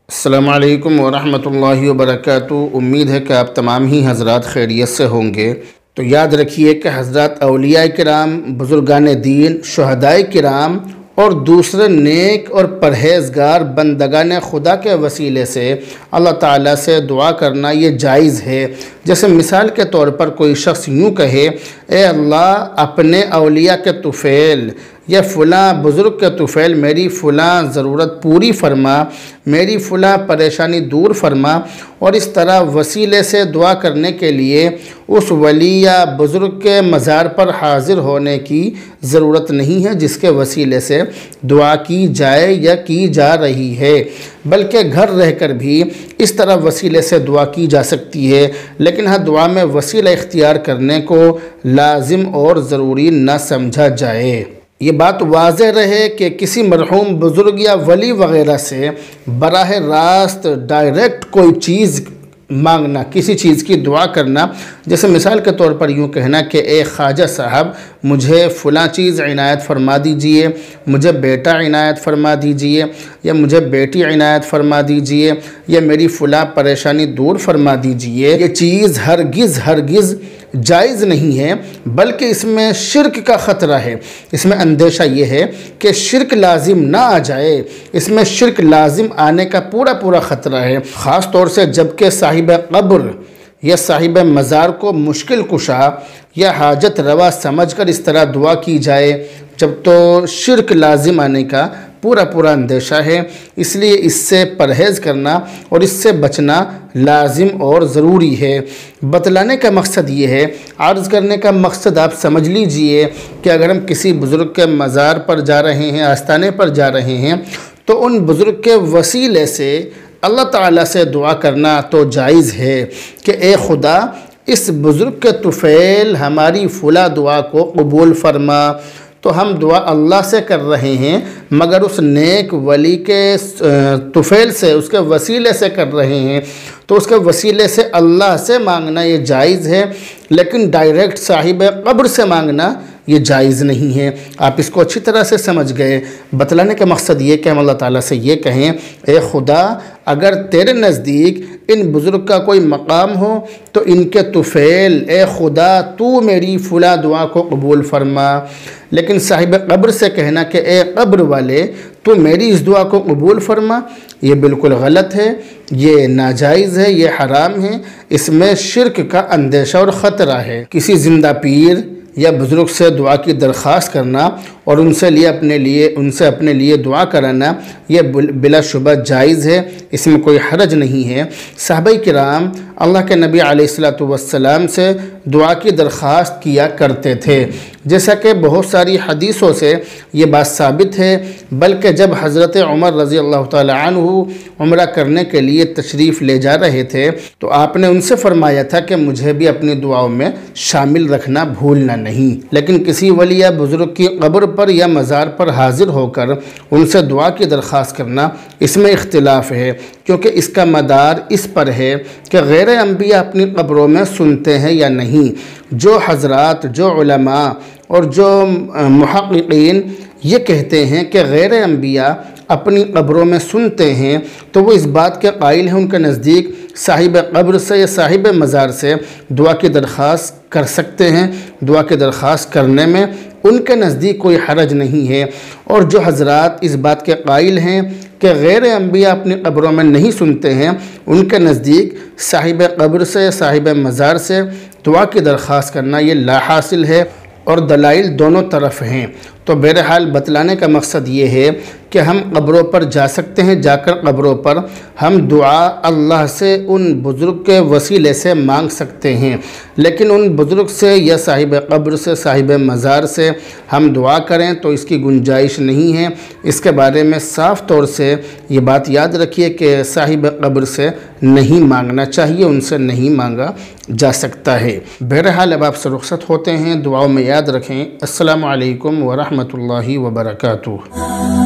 السلام علیکم ورحمۃ اللہ وبرکاتہ۔ امید ہے کہ آپ تمام ہی حضرات خیریت سے ہوں گے۔ تو یاد رکھیے کہ حضرات اولیاء کرام، بزرگان دین، شہداء کرام اور دوسرے نیک اور پرہیزگار بندگان خدا کے وسیلے سے اللہ تعالیٰ سے دعا کرنا یہ جائز ہے۔ جیسے مثال کے طور پر کوئی شخص یوں کہے، اے اللہ اپنے اولیاء کے طفیل یا فلاں بزرگ کے طفیل میری فلاں ضرورت پوری فرما، میری فلاں پریشانی دور فرما، اور اس طرح وسیلے سے دعا کرنے کے لیے اس ولی یا بزرگ کے مزار پر حاضر ہونے کی ضرورت نہیں ہے جس کے وسیلے سے دعا کی جائے یا کی جا رہی ہے، بلکہ گھر رہ کر بھی اس طرح وسیلے سے دعا کی جا سکتی ہے، لیکن ہاں دعا میں وسیلہ اختیار کرنے کو لازم اور ضروری نہ سمجھا جائے۔ یہ بات واضح رہے کہ کسی مرحوم بزرگ یا ولی وغیرہ سے براہ راست ڈائریکٹ کوئی چیز مانگنا، کسی چیز کی دعا کرنا، جیسے مثال کے طور پر یوں کہنا کہ اے خواجہ صاحب مجھے فلاں چیز عنایت فرما دیجئے، مجھے بیٹا عنایت فرما دیجئے، یا مجھے بیٹی عنایت فرما دیجئے، یا میری فلاں پریشانی دور فرما دیجئے، یہ چیز ہرگز جائز نہیں ہے، بلکہ اس میں شرک کا خطرہ ہے۔ اس میں اندیشہ یہ ہے کہ شرک لازم نہ آ جائے، اس میں شرک لازم آنے کا پورا خطرہ ہے، خاص طور سے جبکہ صاحب قبر یا صاحب مزار کو مشکل کشا یا حاجت روا سمجھ کر اس طرح دعا کی جائے، جب تو شرک لازم آنے کا پورا اندیشہ ہے۔ اس لیے اس سے پرہیز کرنا اور اس سے بچنا لازم اور ضروری ہے۔ بتلانے کا مقصد یہ ہے، عرض کرنے کا مقصد آپ سمجھ لیجئے کہ اگر ہم کسی بزرگ کے مزار پر جا رہے ہیں، آستانے پر جا رہے ہیں، تو ان بزرگ کے وسیلے سے اللہ تعالیٰ سے دعا کرنا تو جائز ہے کہ اے خدا اس بزرگ کے طفیل ہماری فلاں دعا کو قبول فرما۔ تو ہم دعا اللہ سے کر رہے ہیں، مگر اس نیک ولی کے طفیل سے، اس کے وسیلے سے کر رہے ہیں، تو اس کے وسیلے سے اللہ سے مانگنا یہ جائز ہے، لیکن ڈائریکٹ صاحب قبر سے مانگنا یہ جائز نہیں ہے۔ آپ اس کو اچھی طرح سے سمجھ گئے۔ بتلانے کا مقصد یہ کہ ہم اللہ تعالیٰ سے یہ کہیں، اے خدا اگر تیرے نزدیک ان بزرگ کا کوئی مقام ہو تو ان کے طفیل، اے خدا تو میری فلاں دعا کو قبول فرما۔ لیکن صاحب قبر سے کہنا کہ اے قبر والے تو میری اس دعا کو قبول فرما، یہ بالکل غلط ہے، یہ ناجائز ہے، یہ حرام ہے، اس میں شرک کا اندیشہ اور خطرہ ہے۔ کسی زندہ پیر یا بزرگ سے دعا کی درخواست کرنا اور ان سے اپنے لیے دعا کرانا یہ بلا شبہ جائز ہے، اس میں کوئی حرج نہیں ہے۔ صحابہ کرام اللہ کے نبی علیہ السلام سے دعا کی درخواست کیا کرتے تھے، جیسا کہ بہت ساری حدیثوں سے یہ بات ثابت ہے، بلکہ جب حضرت عمر رضی اللہ تعالی عنہ عمرہ کرنے کے لیے تشریف لے جا رہے تھے تو آپ نے ان سے فرمایا تھا کہ مجھے بھی اپنی دعاؤں میں شامل رکھنا بھولنا نہیں۔ لیکن کسی ولی یا بزرگ کی قبر پر یا مزار پر حاضر ہو کر ان سے دعا کی درخواست کرنا، اس میں اختلاف ہے، کیونکہ اس کا مدار اس پر ہے کہ غیر انبیاء اپنی قبروں میں سنتے ہیں یا نہیں۔ جو حضرات، جو علماء اور جو محققین یہ کہتے ہیں کہ غیر انبیاء اپنی قبروں میں سنتے ہیں تو وہ اس بات کے قائل ہیں، ان کے نزدیک صاحب قبر سے یا صاحب مزار سے دعا کی درخواست کر سکتے ہیں۔ دعا کی درخواست کرنے میں ان کے نزدیک کوئی حرج نہیں ہے، اور جو حضرات اس بات کے قائل ہیں کہ غیر انبیاء اپنی قبروں میں نہیں سنتے ہیں، ان کے نزدیک صاحب قبر سے یا صاحب مزار سے دعا کی درخواست کرنا یہ لا حاصل ہے، اور دلائل دونوں طرف ہیں۔ تو بہرحال بتلانے کا مقصد یہ ہے کہ ہم قبروں پر جا سکتے ہیں، جا کر قبروں پر ہم دعا اللہ سے ان بزرگ کے وسیلے سے مانگ سکتے ہیں، لیکن ان بزرگ سے یا صاحب قبر سے، صاحب مزار سے ہم دعا کریں تو اس کی گنجائش نہیں ہے۔ اس کے بارے میں صاف طور سے یہ بات یاد رکھیے کہ صاحب قبر سے نہیں مانگنا چاہیے، ان سے نہیں مانگا جا سکتا ہے۔ بہرحال اب آپ سے رخصت ہوتے ہیں، دعاؤں میں یاد رکھیں۔ السلام علیکم ورحمۃ اللہ وبرکاتہ۔